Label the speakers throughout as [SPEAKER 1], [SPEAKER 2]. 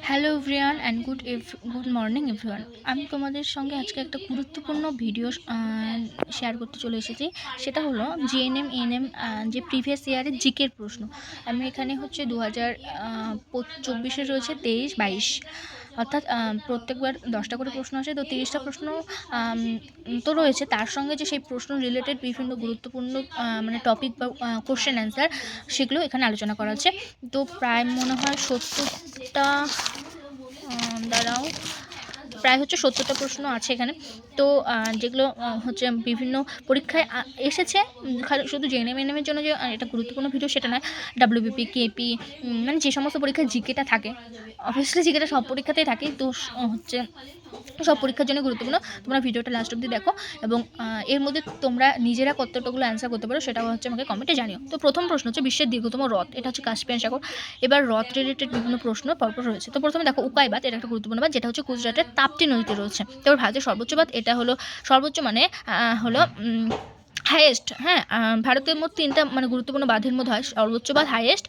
[SPEAKER 1] Hello everyone and good morning everyone. আমি তোমাদের সঙ্গে আজকে একটা গুরুত্বপূর্ণ ভিডিও শেয়ার করতে চলে এসেছি। সেটা হলো জিএনএম এএনএম যে প্রিভিয়াস ইয়ারের জিকের প্রশ্ন। আমি এখানে হচ্ছে 2024 রয়েছে 23-22, অর্থাৎ প্রত্যেকবার 10টা করে প্রশ্ন আসে, তো 30টা প্রশ্ন তো রয়েছে। তার সঙ্গে যে সেই প্রশ্ন রিলেটেড বিভিন্ন গুরুত্বপূর্ণ মানে টপিক বা কোশ্চেন অ্যান্সার, সেগুলো এখানে আলোচনা করা হচ্ছে। তো প্রায় মনে হয় 70টা, দাঁড়াও, প্রায় হচ্ছে 70টা প্রশ্ন আছে এখানে। তো যেগুলো হচ্ছে বিভিন্ন পরীক্ষায় এসেছে। শুধু জেএনএম এএনএমের জন্য যে এটা গুরুত্বপূর্ণ ভিডিও সেটা নয়, ডাব্লিউবিপি, কেপি, মানে যে সমস্ত পরীক্ষায় জিকেটা থাকে, অবভিয়াসলি জিকেটা সব পরীক্ষাতেই থাকে, তো হচ্ছে সব পরীক্ষার জন্য গুরুত্বপূর্ণ। তোমরা ভিডিওটা লাস্ট অবধি দেখো এবং এর মধ্যে তোমরা নিজেরা কতটাগুলো অ্যান্সার করতে পারো সেটাও হচ্ছে আমাকে কমেন্টে জানিও। তো প্রথম প্রশ্ন হচ্ছে বিশ্বের দীর্ঘতম হ্রদ, এটা হচ্ছে কাস্পিয়ান সাগর। এবার হ্রদ রিলেটেড বিভিন্ন প্রশ্ন পরপর রয়েছে। তো প্রথমে দেখো উকাই বাঁধ, এটা একটা গুরুত্বপূর্ণ বাঁধ, যেটা হচ্ছে গুজরাটের তাপ্তি নদীতে রয়েছে। তারপর ভারতের সর্বোচ্চ বাঁধ, এটা হলো সর্বোচ্চ মানে হলো হাইয়েস্ট। হ্যাঁ, ভারতের মধ্যে 3টা মানে গুরুত্বপূর্ণ বাঁধের মধ্যে হয় সর্বোচ্চ বাঁধ, হাইয়েস্ট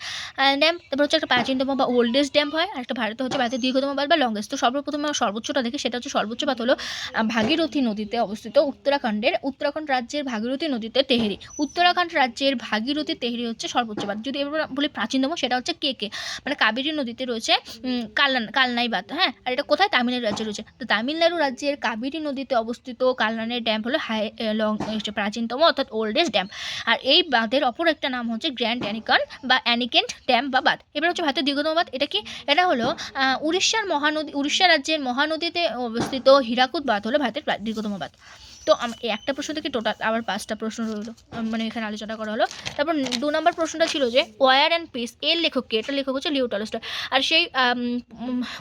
[SPEAKER 1] ড্যাম। তারপর হচ্ছে একটা প্রাচীনতম বা ওল্ডেস্ট ড্যাম হয়, আর একটা ভারতে হচ্ছে ভারতের দীর্ঘতম বাঁধ বা লংগেস্ট। তো সর্বপ্রথমে সর্বোচ্চটা দেখি, সেটা হচ্ছে সর্বোচ্চ বাঁধ হলো ভাগীরথী নদীতে অবস্থিত উত্তরাখণ্ড রাজ্যের ভাগীরথী নদীতে তেহরি। উত্তরাখণ্ড রাজ্যের ভাগীরথী তেহরি হচ্ছে সর্বোচ্চ বাঁধ। যদি এবার বলি প্রাচীনতম, সেটা হচ্ছে কে মানে কাবেরী নদীতে রয়েছে কালনাই বাঁধ। হ্যাঁ, আর এটা কোথায়? তামিলনাড়ু রাজ্যে রয়েছে। তো তামিলনাড়ু রাজ্যের কাবেরী নদীতে অবস্থিত কালনাই ড্যাম হলো প্রাচীনতম অর্থাৎ ওল্ডেস্ট ড্যাম। আর এই বাঁধের অপর একটা নাম হচ্ছে গ্র্যান্ড অ্যানিকেন্ট ড্যাম বা বাঁধ। এবার হচ্ছে ভারতের দীর্ঘতম বাঁধ, এটা কি? এটা হলো উড়িষ্যা রাজ্যের মহানদীতে অবস্থিত হীরাকুদ বাঁধ হলো ভারতের দীর্ঘতম বাঁধ। তো এই একটা প্রশ্ন থেকে টোটাল আবার 5টা প্রশ্ন রইলো, মানে এখানে আলোচনা করা হলো। তারপর 2 নম্বর প্রশ্নটা ছিল যে ওয়ার অ্যান্ড পিস এর লেখক কে? এটা লেখক হচ্ছে লিও টলস্টয়। আর সেই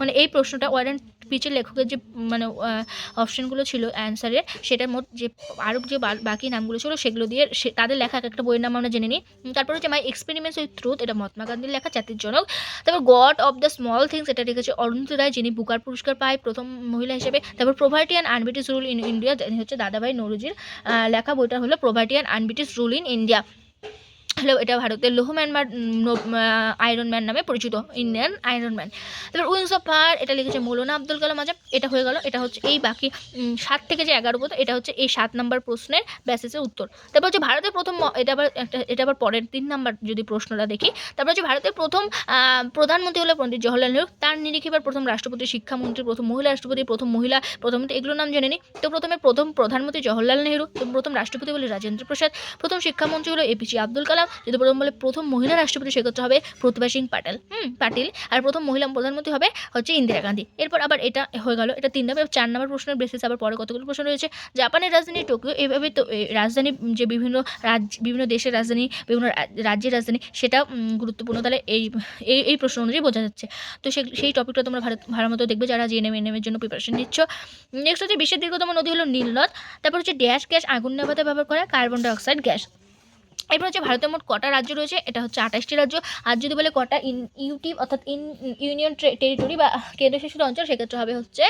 [SPEAKER 1] মানে এই প্রশ্নটা ওয়ার অ্যান্ড পিসের লেখকের যে মানে অপশনগুলো ছিল অ্যান্সারের, সেটার মোট যে আরও যে বাকি নামগুলো ছিল সেগুলো দিয়ে তাদের লেখা একটা বইয়ের নাম আমরা জেনে নিই। তারপর হচ্ছে মাই এক্সপেরিমেন্টস উইথ ট্রুথ, এটা মহাত্মা গান্ধীর লেখা, জাতির জনক। তারপর god of the small things, এটা লিখেছে অরুন্ধতী রায়, যিনি বুকার পুরস্কার পায় প্রথম মহিলা হিসেবে। তারপর poverty and un-British rule in India, হচ্ছে দাদাভাই নৌরোজির লেখা বইটা হলো poverty and un-British rule in India. Hello, এটা ভারতের লৌহম্যান বা আয়রন ম্যান নামে পরিচিত, ইন্ডিয়ান আয়রন ম্যান। তারপর উইংস অফ ফায়ার, এটা লিখেছে মৌলানা আব্দুল কালাম আজাদ। এটা হয়ে গেল। এটা হচ্ছে এই বাকি 7 থেকে যে 11 পর্যন্ত, এটা হচ্ছে এই 7 নম্বর প্রশ্নের বেসিসের উত্তর। তারপর হচ্ছে ভারতের প্রথম, এটা আবার পরের 3 নম্বর যদি প্রশ্নটা দেখি। তারপর হচ্ছে ভারতের প্রথম প্রধানমন্ত্রী হলো পণ্ডিত জওহরলাল নেহরু। তার নিরিখে এবার প্রথম রাষ্ট্রপতি, শিক্ষামন্ত্রী, প্রথম মহিলা রাষ্ট্রপতি, প্রথম মহিলা প্রধানমন্ত্রী, এগুলোর নাম জেনে নিই। তো প্রথম প্রধানমন্ত্রী জওহরলাল নেহরু, প্রথম রাষ্ট্রপতি বলে রাজেন্দ্র প্রসাদ, প্রথম শিক্ষামন্ত্রী হলো এপিজে আব্দুল কালাম, যদি প্রথম মহিলা রাষ্ট্রপতি সেক্ষেত্রে হবে প্রতিভা সিং পাটিল, আর প্রথম মহিলা প্রধানমন্ত্রী হবে হচ্ছে ইন্দিরা গান্ধী। এরপর আবার এটা হয়ে গেল, এটা 3 নম্বর। 4 নম্বর প্রশ্নের বেসিস আবার পরে কতগুলো প্রশ্ন রয়েছে। জাপানের রাজধানী টোকিও, এইভাবে তো রাজধানী যে বিভিন্ন দেশের রাজধানী, বিভিন্ন রাজ্যের রাজধানী, সেটা গুরুত্বপূর্ণ। তাহলে এই প্রশ্ন অনুযায়ী বোঝা যাচ্ছে। তো সেই টপিকটা তোমরা ভালো মতো দেখবে যারা জিএনএম-এর জন্য প্রিপারেশন নিচ্ছ। নেক্সট হচ্ছে বিশ্বের দীর্ঘতম নদী হলো নীল নদ। তারপর হচ্ছে ড্যাশ গ্যাস আগুন নেভাতে ব্যবহার করা কার্বন ডাইঅক্সাইড গ্যাস। এরপর হচ্ছে ভারতের মোট কটা রাজ্য রয়েছে? এটা হচ্ছে 28টি রাজ্য। আর যদি বলে কটা ইউটি অর্থাৎ ইউনিয়ন টেরিটরি বা কেন্দ্রশাসিত অঞ্চল, সেক্ষেত্রে হবে হচ্ছে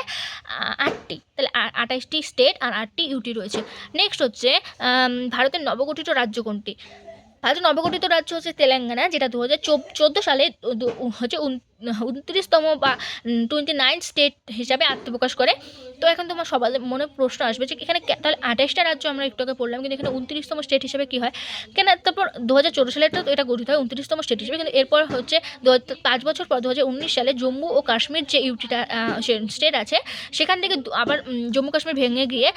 [SPEAKER 1] 8টি। তাহলে 28টি স্টেট আর 8টি ইউটি রয়েছে। নেক্সট হচ্ছে ভারতের নবগঠিত রাজ্য কোনটি? ভারতের নবগঠিত রাজ্য হচ্ছে তেলেঙ্গানা, যেটা 2014 সালে হচ্ছে 29তম বা 29 স্টেট হিসাবে আত্মপ্রকাশ করে। তো এখন তোমার সবার মনে প্রশ্ন আসবে যে এখানে তাহলে 28টা রাজ্য আমরা একটু আগে পড়লাম, কিন্তু এখানে 29তম স্টেট হিসেবে কী হয় কেন? তারপর 2014 সালে তো এটা গঠিত হয় 29তম স্টেট হিসেবে, কিন্তু এরপর হচ্ছে 5 বছর পর 2019 সালে জম্মু ও কাশ্মীর যে ইউটিটা স্টেট আছে, সেখান থেকে আবার জম্মু কাশ্মীর ভেঙে গিয়ে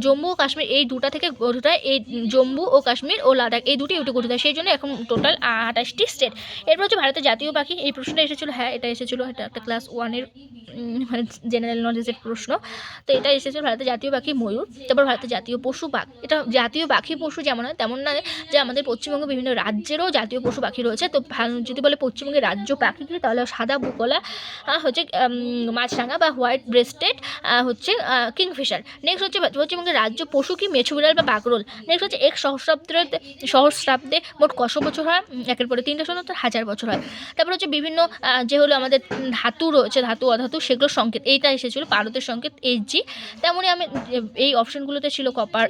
[SPEAKER 1] জম্মু ও কাশ্মীর এই দুটা থেকে গঠিত হয়। এই জম্মু ও কাশ্মীর ও লাদাখ এই দুটি ইউটি গঠিত হয়, সেই জন্য এখন টোটাল 28টি স্টেট। এরপর হচ্ছে ভারতের জাতীয় পাখি, এই প্রশ্নটা এসেছিলো। হ্যাঁ, এটা এসেছিলো, এটা একটা ক্লাস 1-এর মানে জেনারেল নলেজের প্রশ্ন। তো এটা এসেছিল ভারতের জাতীয় পাখি ময়ূর। তারপর ভারতের জাতীয় পশু বাঘ। এটা জাতীয় পাখি পশু যেমন হয় তেমন নয় যে আমাদের পশ্চিমবঙ্গে বিভিন্ন রাজ্যেরও জাতীয় পশু পাখি রয়েছে। তো যদি বলে পশ্চিমবঙ্গের রাজ্য পাখি কী, তাহলে সাদা বুকলা হচ্ছে মাছরাঙা বা হোয়াইট ব্রেস্টেড হচ্ছে কিংফিশার। নেক্সট হচ্ছে পশ্চিমবঙ্গের রাজ্য পশু কি? মেছু বিড়াল বা বাগরোল। নেক্সট হচ্ছে সহস্রাব্দে মোট কত বছর হয়? একের পরে 3টা শূন্য, 1000 বছর হয়। তারপর হচ্ছে বিভিন্ন যে হলো আমাদের ধাতু রয়েছে, ধাতু অধাতু, সেগুলোর সংকেত এইটা এসেছিলো ভারতের সংকেত Hg। তেমনই আমি এই অপশানগুলোতে ছিল কপার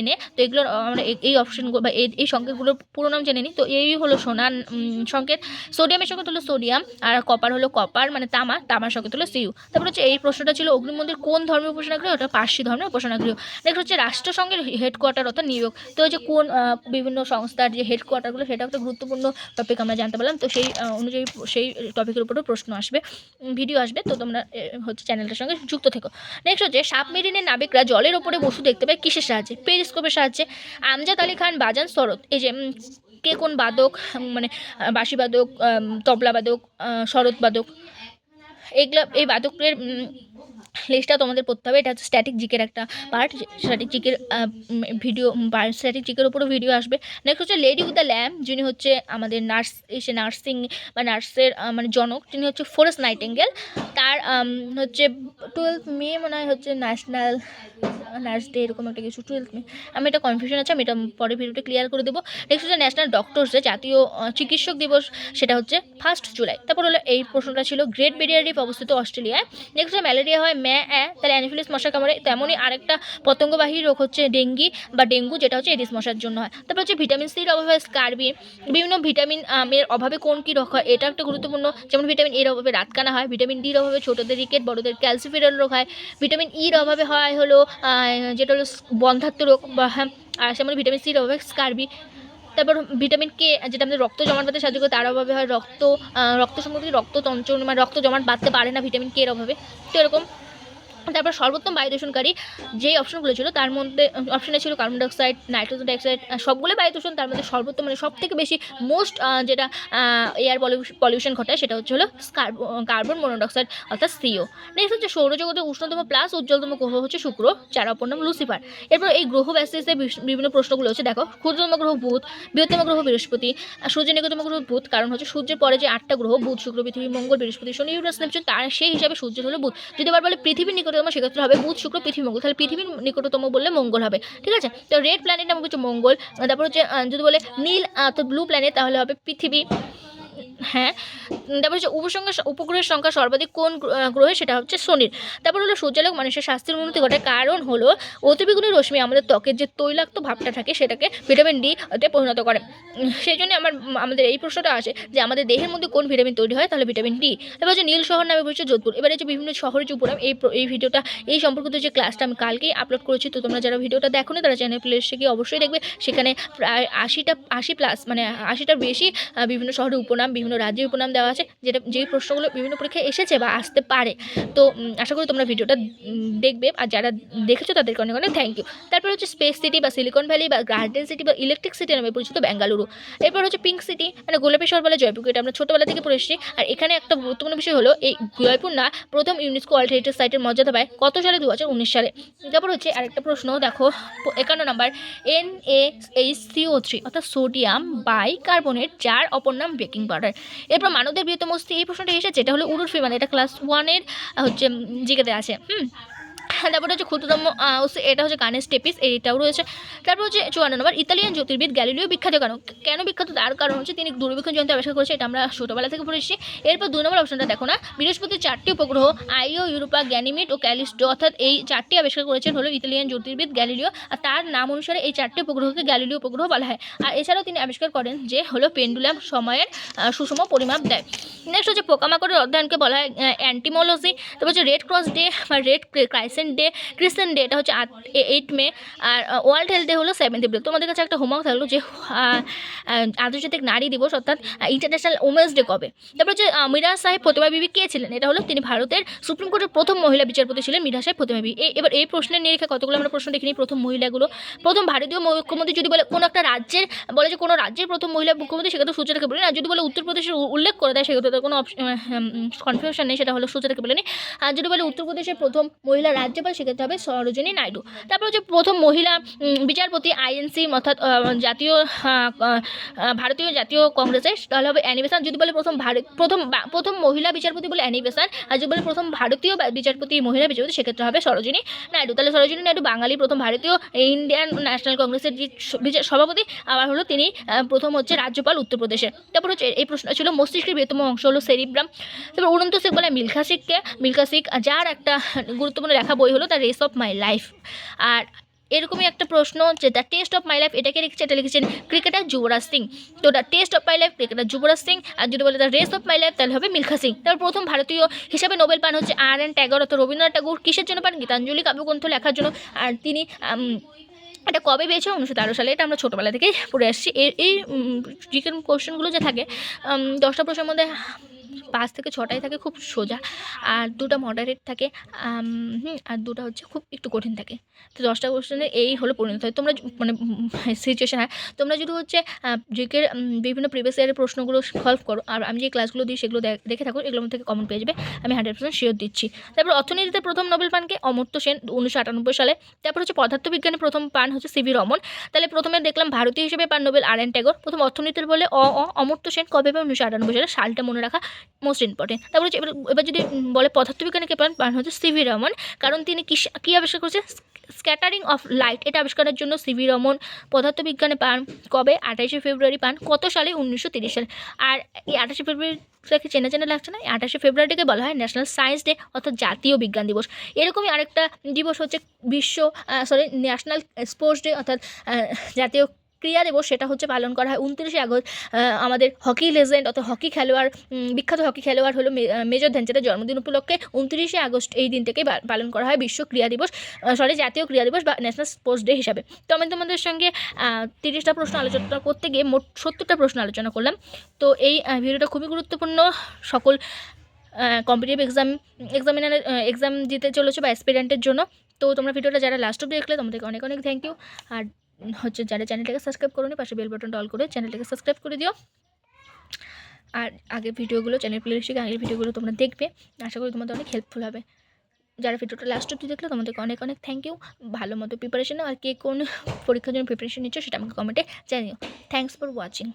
[SPEAKER 1] Na। তো এগুলোর আমরা এই অপশানগুলো বা এই সংকেতগুলোর পুরো নাম জেনে নিই। তো এই হলো সোনার সংকেত, সোডিয়ামের সংকেত হলো সোডিয়াম, আর কপার হলো কপার মানে তামা, তামার সংকেত হলো Cu। তারপর হচ্ছে এই প্রশ্নটা ছিল অগ্নিমন্দির কোন ধর্মের উপাসনাগৃহ, ওটা পার্সি ধর্মের উপাসনাগৃহ। নেক্সট হচ্ছে রাষ্ট্রসংঘের হেডকোয়ার্টার অর্থাৎ নিউ ইয়র্ক। তো হচ্ছে কোন বিভিন্ন সংস্থার যে হেডকোয়ার্টারগুলো সেটা একটা গুরুত্বপূর্ণ টপিক আমরা জানতে পারলাম। তো সেই অনুযায়ী সেই টপিকের উপরেও প্রশ্ন আসবে, ভিডিও আসবে। তো তোমরা হচ্ছে চ্যানেলটার সঙ্গে যুক্ত থেকো। নেক্সট হচ্ছে সাবমেরিনের নাবিকরা জলের ওপরে বস্তু দেখতে পায় কিসের সাহায্যে? পেরিস্কোপের সাহায্যে। আমজাদ আলী খান বাজান শরৎ, এই যে কে কোন বাদক, মানে বাঁশি বাদক, তবলা বাদক, শরৎ বাদক, এগুলো এই বাদকের লিস্টটা তোমাদের পড়তে হবে। এটা হচ্ছে স্ট্যাটিক জিকের একটা পার্ট, স্ট্যাটিক জিকের ভিডিও, স্ট্যাটিক জিকের উপরও ভিডিও আসবে। নেক্সট হচ্ছে লেডি উইথ দ্য ল্যাম্প, যিনি হচ্ছে আমাদের নার্স, এসে নার্সিং বা নার্সের মানে জনক, যিনি হচ্ছে ফ্লোরেন্স নাইটিঙ্গেল। তার হচ্ছে 12 মে মনে হয় হচ্ছে ন্যাশনাল নার্স ডে, এরকম একটা কিছু 12 মে, আমি এটা কনফিউশন আছে, আমি এটা পরে ভিডিওতে ক্লিয়ার করে দেবো। নেক্সট হচ্ছে ন্যাশনাল ডক্টরস ডে, জাতীয় চিকিৎসক দিবস, সেটা হচ্ছে 1 জুলাই। তারপর হলো এই প্রশ্নটা ছিল গ্রেট ব্যারিয়ার রিফ অবস্থিত অস্ট্রেলিয়ায়। নেক্সট হচ্ছে ম্যালেরিয়া হয় তাহলে অ্যানোফিলিস মশা কামড়ে। তেমনই আরেকটা পতঙ্গবাহী রোগ হচ্ছে ডেঙ্গু, যেটা হচ্ছে এডিস মশার জন্য হয়। তারপর হচ্ছে ভিটামিন সির অভাবে স্কারবি, বিভিন্ন ভিটামিন এর অভাবে কোন কী রোগ হয়, এটা একটা গুরুত্বপূর্ণ। যেমন ভিটামিন এর অভাবে রাতকানা হয়, ভিটামিন ডির অভাবে ছোটোদের রিকেট, বড়দের ক্যালসিফেরল রোগ হয়, ভিটামিন ইর অভাবে হয় হলো যেটা হলো বন্ধ্যাত্ব রোগ বা আর যেমন ভিটামিন সির অভাবে স্কারবি। তারপর ভিটামিন কে, যেটা আমাদের রক্ত জমাট বাঁধতে সাহায্য করে, তার অভাবে হয় রক্ত সংবন্ধী রক্ততন্ত্র, মানে রক্ত জমাট বাঁধতে পারে না ভিটামিন কে এর অভাবে। তো এরকম। তারপর সর্বোত্তম বায়ু দূষণকারী যেই অপশনগুলো ছিল তার মধ্যে অপশানে ছিল কার্বন ডাইঅক্সাইড, নাইট্রোজেন ডাইঅক্সাইড, সবগুলো বায়ু দূষণ। তার মধ্যে সর্বোত্তম মানে সব থেকে বেশি মোস্ট যেটা এয়ার পলিউশন ঘটায় সেটা হচ্ছে হলো কার্বন মনোক্সাইড অর্থাৎ CO। নেক্সট হচ্ছে সৌরজগতের উষ্ণতম প্লাস উজ্জ্বলতম গ্রহ হচ্ছে শুক্র, যার অপর নাম লুসিফার। এরপর এই গ্রহ বেসিসে বিভিন্ন প্রশ্নগুলো হচ্ছে দেখো, ক্ষুদ্রতম গ্রহ বুধ, বৃহত্তম গ্রহ বৃহস্পতি, সূর্যের নিকটতম গ্রহ বুধ, কারণ হচ্ছে সূর্যের পরে যে 8টা গ্রহ বুধ, শুক্র, পৃথিবী, মঙ্গল, বৃহস্পতি, শনি, ইউরেনাস, নেপচুন, তার সেই হিসাবে সূর্যের হলো বুধ। যদি আবার বলে পৃথিবীর নিকটতম, সেক্ষেত্রে হবে বুধ, শুক্র, পৃথিবী, মঙ্গল। তাহলে পৃথিবীর নিকটতম বললে মঙ্গল হবে, ঠিক আছে। তো রেড প্ল্যানেট নাম হচ্ছে মঙ্গল। তারপর হচ্ছে যদি বলে নীল তো ব্লু প্ল্যানেট, তাহলে হবে পৃথিবী। হ্যাঁ, তারপর হচ্ছে উপগ্রহের সংখ্যা সর্বাধিক কোন গ্রহে, সেটা হচ্ছে শনির। তারপর হলো সূর্যালোক মানুষের স্বাস্থ্যের উন্নতি ঘটায়, কারণ হলো অতিবেগুনি রশ্মি আমাদের ত্বকের যে তৈলাক্ত ভাবটা থাকে সেটাকে ভিটামিন ডি তে পরিণত করে। সেই জন্য আমাদের এই প্রশ্নটা আসে যে আমাদের দেহের মধ্যে কোন ভিটামিন তৈরি হয়, তাহলে ভিটামিন ডি। তারপর হচ্ছে নীল শহর নামে পরিচিত যোধপুর। এবারে যে বিভিন্ন শহরের যে উপনাম, এই ভিডিওটা এই সম্পর্কিত যে ক্লাসটা আমি কালকেই আপলোড করেছি। তো তোমরা যারা ভিডিওটা দেখো না তারা চ্যানেল প্লেলিস্টে গিয়ে অবশ্যই দেখবে, সেখানে প্রায় 80+ মানে 80টার বেশি বিভিন্ন শহরের উপনাম, বিভিন্ন রাজ্যের উপনাম দেওয়া আছে, যেই প্রশ্নগুলো বিভিন্ন পরীক্ষায় এসেছে বা আসতে পারে। তো আশা করি তোমরা ভিডিওটা দেখবে, আর যারা দেখেছো তাদেরকে অনেক অনেক থ্যাংক ইউ। তারপর হচ্ছে স্পেস সিটি বা সিলিকন ভ্যালি বা গার্ডেন সিটি বা ইলেকট্রিক সিটি নামে পরিচিত বেঙ্গালুরু। এরপর হচ্ছে পিঙ্ক সিটি মানে গোলাপি শহর বলে জয়পুর, এটা আমরা ছোটোবেলা থেকে পড়ে এসেছি। আর এখানে একটা গুরুত্বপূর্ণ বিষয় হলো এই জয়পুর না প্রথম ইউনেস্কো ওয়ার্ল্ড হেরিটেজ সাইটের মর্যাদা পায় কত সালে? 2019 সালে। তারপর হচ্ছে আরেকটা প্রশ্ন দেখো, 51 নম্বর, NaHCO3 অর্থাৎ সোডিয়াম বাইকার্বনেট, যার অপর নাম বেকিং পাউডার। এরপর মানবদের বৃহত্তম অস্থি, এই প্রশ্নটা এসেছে, এটা হলো উরুর ফিমাল, এটা ক্লাস 1-এর হচ্ছে জিকেতে আছে। তারপরে হচ্ছে ক্ষুদ্রতম এটা হচ্ছে কানেস টেপিস, এইটাও রয়েছে। তারপর হচ্ছে 54 নম্বর, ইতালিয়ান জ্যোতির্বিদ গ্যালিলিও বিখ্যাত কেন বিখ্যাত? তার কারণ হচ্ছে তিনি দূরবীক্ষণ যন্ত্র আবিষ্কার করেছে, এটা আমরা ছোটোবেলা থেকে পড়ে এসেছি। এরপর 2 নম্বর অপশনটা দেখো না, বৃহস্পতির 4টি উপগ্রহ আইও, ইউরোপা, গ্যানিমিড ও ক্যালিস্টো, অর্থাৎ এই 4টি আবিষ্কার করেছেন হলো ইতালিয়ান জ্যোতির্বিদ গ্যালিলিও, আর তার নাম অনুসারে এই 4টি উপগ্রহকে গ্যালিলিও উপগ্রহ বলা হয়। আর এছাড়াও তিনি আবিষ্কার করেন যে হলো পেন্ডুলাম সময়ের সুষম পরিমাপ দেয়। নেক্সট হচ্ছে পোকামাকড়ের অধ্যয়নকে বলা হয় অ্যান্টিমোলজি। তারপর হচ্ছে রেড ক্রস ডে বা রেড ক্রাইসেন্ট ডে, ক্রিসেন্ট ডে, এটা হচ্ছে 8 মে। আর ওয়ার্ল্ড হেলথ ডে হলো 7 এপ্রিল। তোমাদের কাছে একটা হোমওয়ার্ক থাকলো যে আন্তর্জাতিক নারী দিবস অর্থাৎ ইন্টারন্যাশনাল উমেন্স ডে কবে। তারপর হচ্ছে মীরা সাহেব ফতেমা বিবি কে ছিলেন? এটা হলো তিনি ভারতের সুপ্রিম কোর্টের প্রথম মহিলা বিচারপতি ছিলেন, মীরা সাহেব ফতেমা বিবি। এবার এই প্রশ্নের নিরীক্ষা কতগুলো আমরা প্রশ্ন দেখিনি। প্রথম মহিলাগুলো, প্রথম ভারতীয় মুখ্যমন্ত্রী যদি বলে কোনো একটা রাজ্যের, বলে যে কোনো রাজ্যের প্রথম মহিলা মুখ্যমন্ত্রী, সেক্ষেত্রে সুচেতাকে বলেনি। আর যদি বলে উত্তরপ্রদেশের উল্লেখ করে দেয়, সেক্ষেত্রে কোনো কনফিউশন নেই, সেটা হলো সুচেতাকে বলেনি। আর যদি বলে উত্তরপ্রদেশের প্রথম মহিলা রাজ্য রাজ্যপাল সেক্ষেত্রে হবে সরোজিনী নাইডু। তারপর হচ্ছে প্রথম মহিলা বিচারপতি আইএনসি অর্থাৎ জাতীয় ভারতীয় জাতীয় কংগ্রেসের, তাহলে হবে অ্যানি বেসান্ট। যদি বলে প্রথম মহিলা বিচারপতি বলে অ্যানি বেসান্ট, আর যদি বলে প্রথম ভারতীয় বিচারপতি মহিলা বিচারপতি সেক্ষেত্রে হবে সরোজিনী নাইডু। তাহলে সরোজিনী নাইডু বাঙালি প্রথম ভারতীয় ইন্ডিয়ান ন্যাশনাল কংগ্রেসের যে সভাপতি, আবার হলো তিনি প্রথম হচ্ছে রাজ্যপাল উত্তরপ্রদেশের। তারপর হচ্ছে এই প্রশ্ন ছিল মস্তিষ্কের বৃহত্তম অংশ হলো সেরিব্রাম। তারপর উড়ন্ত শেখ বলে মিল্খা শেখ, যার একটা গুরুত্বপূর্ণ লেখা বই হলো the race of my life. আর এরকমই একটা প্রশ্ন যে the test of my life, এটাকে লিখেছে, এটা লিখেছেন ক্রিকেটার যুবরাজ সিং। তো the test of my life cricketer Yuvraj Singh, আর যদি বলে the race of my life তাহলে হবে মিল্খা সিং। তারপর প্রথম ভারতীয় হিসাবে নোবেল পান হচ্ছে আর.এন. ট্যাগর অর্থাৎ রবীন্দ্রনাথ ঠাকুর। কিসের জন্য পান? গীতাঞ্জলি কাব্যগ্রন্থ লেখার জন্য। আর তিনি এটা কবে পেয়েছে? 1913 সালে। এটা আমরা ছোটোবেলা থেকেই পড়ে আসছি। এই জিকের কোশ্চেনগুলো যে থাকে 10টা প্রশ্নের মধ্যে 5 থেকে 6টাই থাকে খুব সোজা, আর 2টা মডারেট থাকে, আর 2টা হচ্ছে খুব একটু কঠিন থাকে। তো 10টা কোশ্চেনের এই হলো পরিণত হয়। তোমরা মানে সিচুয়েশন হয়, তোমরা যদি হচ্ছে জিকের বিভিন্ন প্রিভিয়াস ইয়ারের প্রশ্নগুলো সলভ করো, আর আমি যে ক্লাসগুলো দিই সেগুলো দেখে থাকো, এগুলোর মধ্যে থেকে কমন পেয়ে যাবে, আমি 100% শিওর দিচ্ছি। তারপর অর্থনীতিতে প্রথম নোবেল পানকে অমর্ত্য সেন 1998 সালে। তারপর হচ্ছে পদার্থবিজ্ঞানে প্রথম পান হচ্ছে সিভি রমন। তাহলে প্রথমে দেখলাম ভারতীয় হিসেবে পান নোবেল আর.এন. ট্যাগর। প্রথম অর্থনীতির বলে অমর্ত্য সেন কবে পাবে? 1998 সালে। সালটা মনে রাখা মোস্ট ইম্পর্টেন্ট। তারপর হচ্ছে এবার যদি বলে পদার্থবিজ্ঞানে কে পান হচ্ছে সিভি রমন, কারণ তিনি কী আবিষ্কার করেছে? Scattering of light. এটা আবিষ্কারের জন্য সিভি রমন পদার্থবিজ্ঞানে পান কবে? 28শে ফেব্রুয়ারি পান। কত সালে? 1930 সালে। আর এই 28শে ফেব্রুয়ারিটাকে চেনা লাগছে না? 28শে ফেব্রুয়ারিটাকে বলা হয় ন্যাশনাল সায়েন্স ডে অর্থাৎ জাতীয় বিজ্ঞান দিবস। এরকমই আরেকটা দিবস হচ্ছে ন্যাশনাল স্পোর্টস ডে অর্থাৎ জাতীয় ক্রীড়া দিবস। সেটা হচ্ছে পালন করা হয় 29শে আগস্ট। আমাদের হকি লেজেন্ড অর্থাৎ হকি খেলোয়াড়, বিখ্যাত হকি খেলোয়াড় হলো মেজর ধ্যানচাঁদের জন্মদিন উপলক্ষে 29শে আগস্ট এই দিনটাকেই পালন করা হয় বিশ্ব ক্রীড়া দিবস, জাতীয় ক্রীড়া দিবস বা ন্যাশনাল স্পোর্টস ডে হিসাবে। তো আমি তোমাদের সঙ্গে 30টা প্রশ্ন আলোচনা করতে গিয়ে মোট 70টা প্রশ্ন আলোচনা করলাম। তো এই ভিডিওটা খুবই গুরুত্বপূর্ণ সকল কম্পিটিটিভ এক্সাম দিতে চলেছে বা অ্যাসপিরেন্টের জন্য। তো তোমরা ভিডিওটা যারা লাস্ট অব্দি দেখলে তোমাদেরকে অনেক অনেক থ্যাংক ইউ। আর হচ্ছে যারা চ্যানেলটাকে সাবস্ক্রাইব করোনি, পাশে বেল বাটনটা অল করে চ্যানেলটাকে সাবস্ক্রাইব করে দিও। আর আগের ভিডিওগুলো, চ্যানেল প্লেলিস্টে আগের ভিডিওগুলো তোমরা দেখবে, আশা করি তোমাদের অনেক হেল্পফুল হবে। যারা ভিডিওটা লাস্ট অব্দি দেখলে তোমাদেরকে অনেক অনেক থ্যাংক ইউ। ভালো মতো প্রিপারেশন, আর কে কোন পরীক্ষার জন্য প্রিপারেশন নিচ্ছ সেটা আমাকে কমেন্টে জানিও। Thanks for watching.